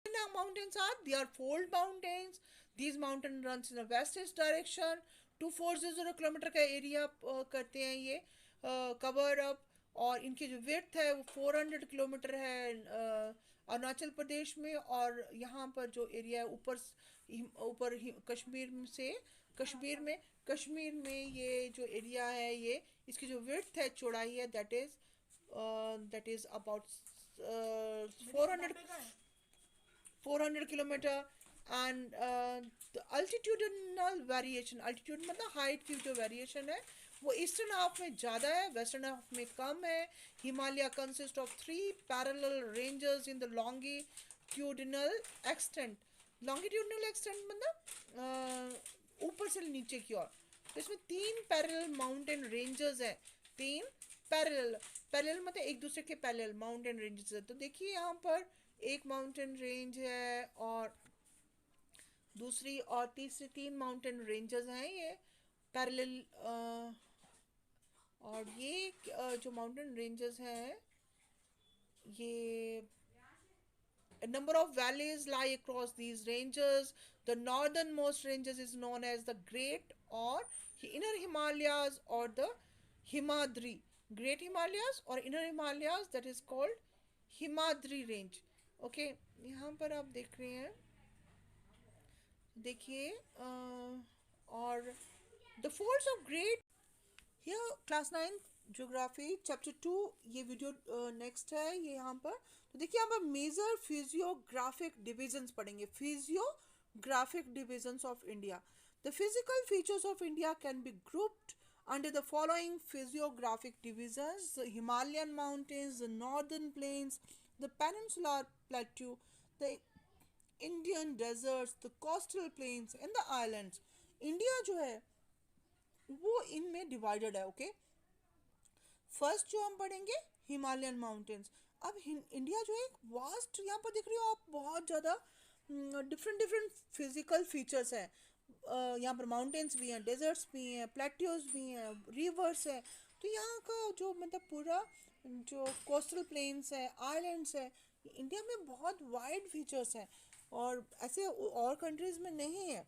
Mountains are, they are fold mountains. These mountain runs in a west-east direction. 2400 kilometre का area करते हैं ये cover up. और इनकी जो विड्थ है वो 400 किलोमीटर है अरुणाचल प्रदेश में. और यहाँ पर जो एरिया है ऊपर कश्मीर से, कश्मीर में ये जो एरिया है, ये इसकी जो विड्थ है, चौड़ाई है, that is about 400 kilometre. And the altitudinal variation, altitude मतलब हाइट की जो वेरिएशन है वो ईस्टर्न हाफ में ज़्यादा है, वेस्टर्न हाफ में कम है. Himalaya consist of 3 parallel ranges in the longitudinal extent. Longitudinal extent मतलब ऊपर से नीचे की ओर. तो इसमें 3 पैरेलल माउंटेन रेंजेस है. 3 पैरेलल, पैरेलल मतलब एक दूसरे के पैरेलल माउंटेन रेंजेस है. तो देखिए यहाँ पर एक माउंटेन रेंज है और दूसरी और तीसरी 3 माउंटेन रेंजेस हैं ये पैरेलल. और ये जो माउंटेन रेंजेस हैं, ये a number of valleys lie across these ranges. The northernmost ranges is known as the Great or Inner Himalayas or the Himadri. Great Himalayas or Inner Himalayas, that is called Himadri range. Okay, यहाँ पर आप देख रहे हैं, देखिए और the folds of great. Here class 9 geography chapter 2, ये video next है ये यहाँ पर. तो देखिए यहाँ पर मेजर फिजियोग्राफिक डिविजन्स पढ़ेंगे. Physiographic divisions of India. The physical features of India can be grouped under the following physiographic divisions: the Himalayan mountains, the northern plains, the peninsular plateau, the Indian deserts, the coastal plains and the islands. India जो है वो इनमें divided है. Okay, first जो हम पढ़ेंगे Himalayan mountains. अब India जो है एक वास्ट, यहाँ पर देख रहे हो आप, बहुत ज़्यादा डिफरेंट डिफरेंट फिजिकल फीचर्स हैं. यहाँ पर माउंटेन्स भी हैं, डेजर्ट्स भी हैं, प्लेट्यूज भी हैं, रिवर्स है. तो यहाँ का जो मतलब पूरा जो कोस्टल प्लेन्स है, आइलैंड्स है, इंडिया में बहुत वाइड फीचर्स हैं और ऐसे और कंट्रीज़ में नहीं है.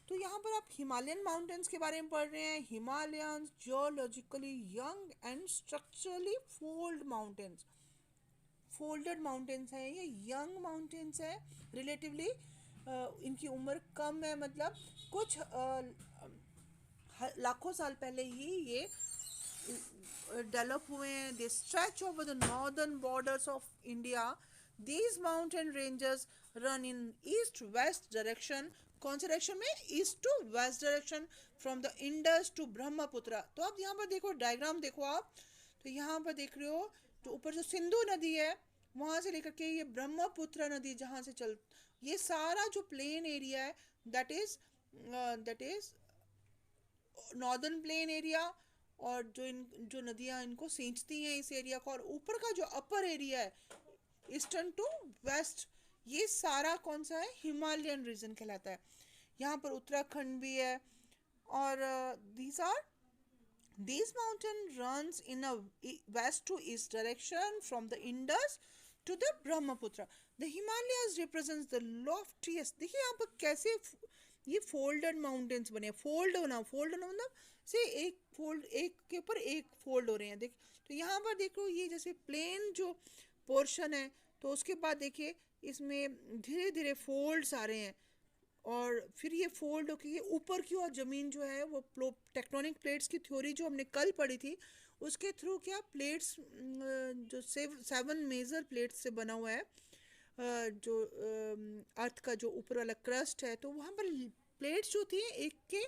तो यहाँ पर आप हिमालयन माउंटेन्स के बारे में पढ़ रहे हैं. Himalayans geologically young and structurally mountains. Folded mountains हैं ये, यंग माउंटेन्स हैं रिलेटिवली. इनकी उम्र कम है, मतलब कुछ लाखों साल पहले ही ये डेवलप हुए हैं. They stretch over the northern borders of India. These mountain ranges run in east west direction. कौन से डायरेक्शन में? East to west direction, from the Indus to Brahmaputra. तो आप यहाँ पर देखो, डायग्राम देखो आप. तो यहाँ पर देख रहे हो जो ऊपर जो सिंधु नदी है वहाँ से लेकर के ये ब्रह्मपुत्र नदी जहाँ से चल, ये सारा जो प्लेन एरिया है that is northern plain area. और जो नदियाँ इनको सींचती हैं इस एरिया को, और ऊपर का जो अपर एरिया है ईस्टर्न टू वेस्ट, ये सारा कौन सा है? हिमालयन रीजन कहलाता है. यहाँ पर उत्तराखंड भी है. और these mountain runs in a west to east direction from the Indus to the Brahmaputra. The Himalayas represents the loftiest. देखिए यहाँ पर कैसे ये फोल्डेड माउंटेन्स बने. फोल्ड होना मतलब से एक फोल्ड, एक के ऊपर एक फोल्ड हो रहे हैं. देख, तो यहाँ पर देखो ये जैसे प्लेन जो पोर्शन है, तो उसके बाद देखिए इसमें धीरे धीरे फोल्ड्स आ रहे हैं. और फिर ये फोल्ड होकर ये ऊपर की ओर ज़मीन जो है वो टेक्टोनिक प्लेट्स की थ्योरी जो हमने कल पढ़ी थी उसके थ्रू क्या प्लेट्स जो 7 मेजर प्लेट्स से बना हुआ है जो अर्थ का जो ऊपर वाला क्रस्ट है, तो वहाँ पर प्लेट्स जो थी एक के,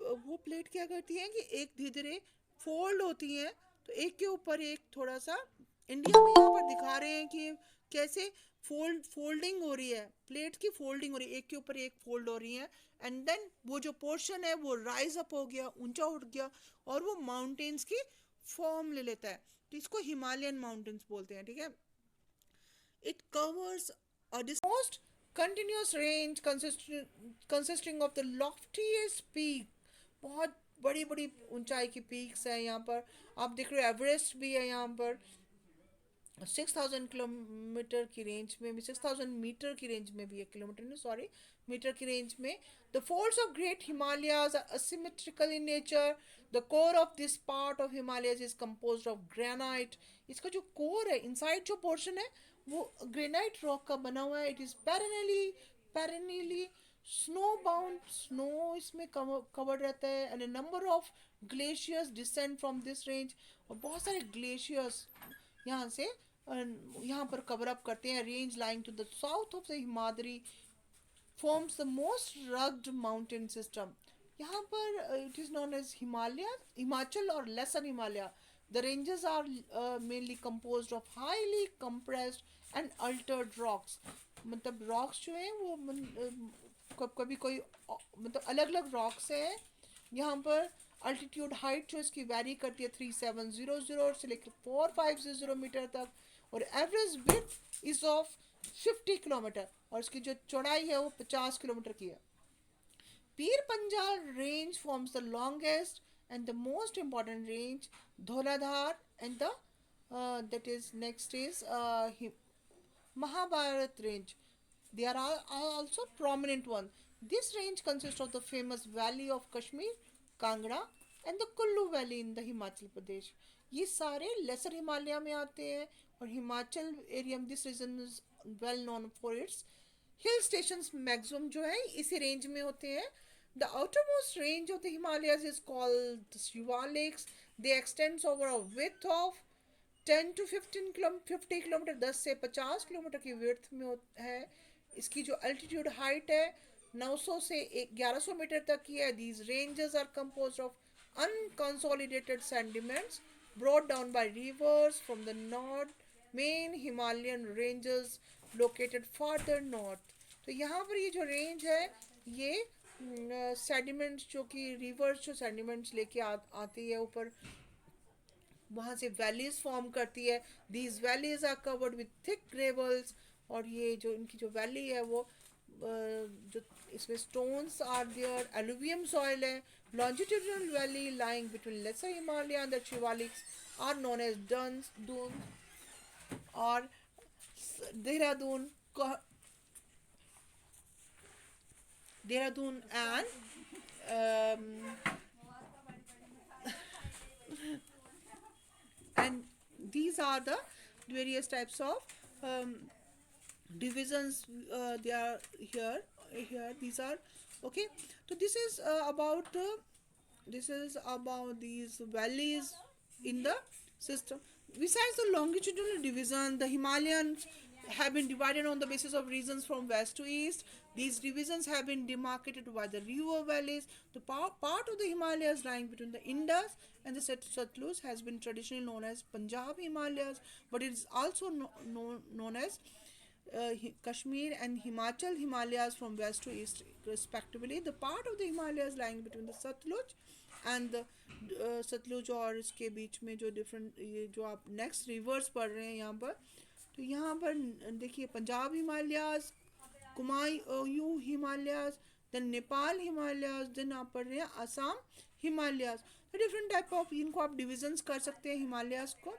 वो प्लेट क्या करती हैं कि एक धीरे धीरे फोल्ड होती हैं. तो एक के ऊपर एक थोड़ा सा इंडिया में यहाँ पर दिखा रहे हैं कि कैसे फोल्डिंग हो रही है, प्लेट की फोल्डिंग हो रही है, एक के ऊपर एक फोल्ड हो रही है. एंड देन वो जो पोर्शन है वो राइज अप हो गया, ऊंचा उठ गया और वो माउंटेन्स की फॉर्म ले लेता है. तो इसको हिमालयन माउंटेन्स बोलते हैं. ठीक है, it covers a most continuous range consisting of the loftiest peak. बहुत बड़ी बड़ी ऊंचाई की पीक्स है यहाँ पर. आप देख रहे हो एवरेस्ट भी है यहाँ पर. 6000 किलोमीटर की रेंज में भी, 6000 मीटर की रेंज में भी है, किलोमीटर नहीं सॉरी, मीटर की रेंज में। The folds of great Himalayas are asymmetrical in nature. The core of this part of Himalayas is composed of granite. इसका जो कोर है, इनसाइड जो पोर्शन है, वो ग्रेनाइट रॉक का बना हुआ है। It is perennially snow bound, snow इसमें कवर्ड रहता है। And a number of glaciers descend from this range, और बहुत सारे ग्लेशियर्स यहाँ से यहाँ पर कवर अप करते हैं। Range lying to the south of the Himadri forms the most rugged mountain system. यहाँ पर it is known as Himalaya, Himachal or Lesser Himalaya. The ranges are mainly composed of highly compressed and altered rocks. मतलब rocks जो हैं वो कभी कोई मतलब अलग अलग rocks हैं यहाँ पर। अल्टीट्यूड हाइट जो इसकी वैरी करती है 3700 से लेकर 4500 मीटर तक, और average width is of 50 kilometre, और इसकी जो चौड़ाई है वो 50 किलोमीटर की है। Pir Panjal range forms the longest and the most important range. Dhauladhar and the that is next is Mahabharat range. They are also prominent one. This range consists of the famous valley of Kashmir, Kangra, and the Kullu valley in the Himachal Pradesh. ये सारे laser Himalaya में आते हैं, और Himachal area में this region is well known for its hill stations maximum जो है इसी रेंज में होते हैं। The outermost range of the Himalayas is called Shivaliks. They extends over a width of 10 to 50 kilometre, 10 से 50 किलोमीटर की विड्थ में है। इसकी जो अल्टीट्यूड हाइट है 900 से 1100 मीटर तक की है। These ranges are compose of unconsolidated sediments brought down by rivers from the north main Himalayan ranges located farther north. तो यहाँ पर ये जो रेंज है ये सेडिमेंट्स जो कि रिवर्स जो सेडिमेंट्स लेके आती है ऊपर, वहाँ से वैलीज फॉर्म करती है। These valleys are covered with thick gravels, और ये जो इनकी जो वैली है वो जो इसमें stones are there, alluvium soil है। Longitudinal valley lying between lesser Himalaya and the Shivaliks are known as duns Doon और Dehradun, Dehradun and and these are the various types of divisions they are here these are okay. So this is about these valleys in the system. Besides the longitudinal division, the Himalayas have been divided on the basis of regions from west to east. These divisions have been demarcated by the river valleys. The part of the Himalayas lying between the Indus and the Satluj has been traditionally known as Punjab Himalayas, but it is also known as Kashmir and Himachal Himalayas from west to east respectively. The part of the Himalayas lying between the Satluj and Satluj और इसके बीच में जो different ये जो आप next reverse पढ़ रहे हैं यहाँ पर, तो यहाँ पर देखिए पंजाब हिमालयाज, कुमायूं हिमालयाज, देन नेपाल हिमालयाज, देन आप पढ़ रहे हैं असम हिमालयाज। तो डिफरेंट टाइप ऑफ इनको आप डिविजन्स कर सकते हैं हिमालयाज को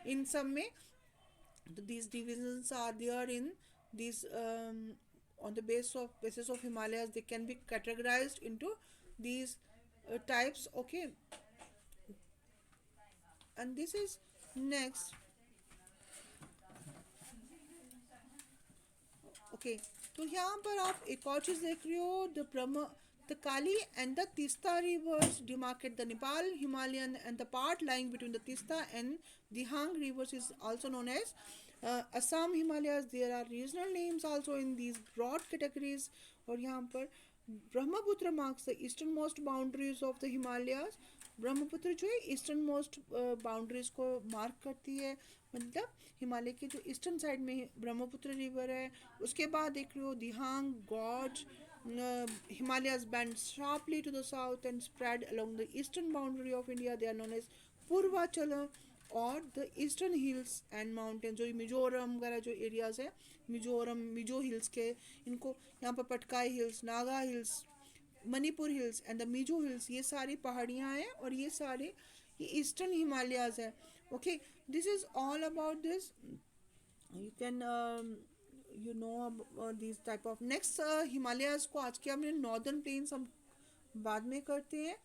इन सब में। तो these divisions are there in these on the basis of Himalayas they can be categorized into these types, okay. And this is next, okay. तो यहाँ पर आप एक और चीज़ देख रहे हो, the Kali and the Tista rivers demarcate the Nepal Himalayan, and the part lying between the Tista and Dihang rivers is also known as Assam Himalayas. There are regional names also in these broad categories. और यहाँ पर Brahmaputra marks the easternmost boundaries of the Himalayas. Brahmaputra जो है eastern most boundaries को mark करती है, मतलब हिमालय के जो ईस्टर्न साइड में ब्रह्मपुत्र रिवर है। उसके बाद देख रहे हो दिहांग gorge, Himalayas bend sharply to the south and spread along the eastern boundary of India. They are known as Purvachala और the eastern hills and mountains. जो मिजोरम वगैरह जो एरियाज है, मिजो हिल्स के, इनको यहाँ पर Patkai hills, Naga hills, Manipur hills and the Mizo hills, ये सारी पहाड़ियाँ हैं और ये सारे ये ईस्टर्न हिमालयाज है। Okay, this is all about this. You can these type of next Himalayas को आज के हमने नॉर्दर्न प्लेन्स हम बाद में करते हैं.